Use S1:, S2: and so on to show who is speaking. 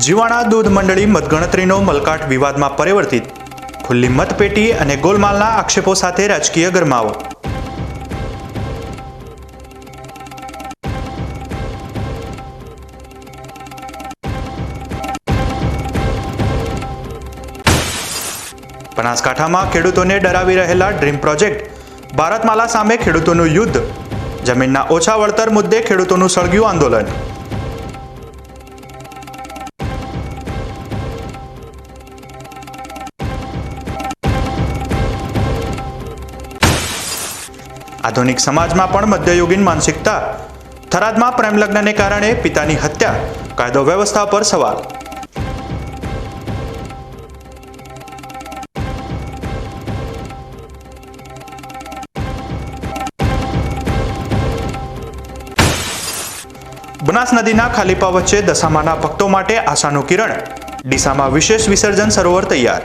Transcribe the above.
S1: જીવાણા દૂધ મંડળી મતગણતરીનો મલકાટ વિવાદમાં પરિવર્તિત, ખુલ્લી મતપેટી અને ગોલમાલના આક્ષેપો સાથે રાજકીય ગરમાવો. બનાસકાંઠામાં ખેડૂતોને ડરાવી રહેલા ડ્રીમ પ્રોજેક્ટ, ભારતમાલા સામે ખેડૂતોનું યુદ્ધ, જમીનના ઓછા વળતર મુદ્દે ખેડૂતોનું સળગ્યું આંદોલન. આધુનિક સમાજમાં પણ મધ્યયુગીન માનસિકતા, થરાદમાં પ્રેમલગ્નને કારણે પિતાની હત્યા, કાયદો વ્યવસ્થા પર સવાલ. બનાસ નદીના ખાલીપા વચ્ચે દશામાના ભક્તો માટે આશાનું કિરણ, ડીસામાં વિશેષ વિસર્જન સરોવર તૈયાર.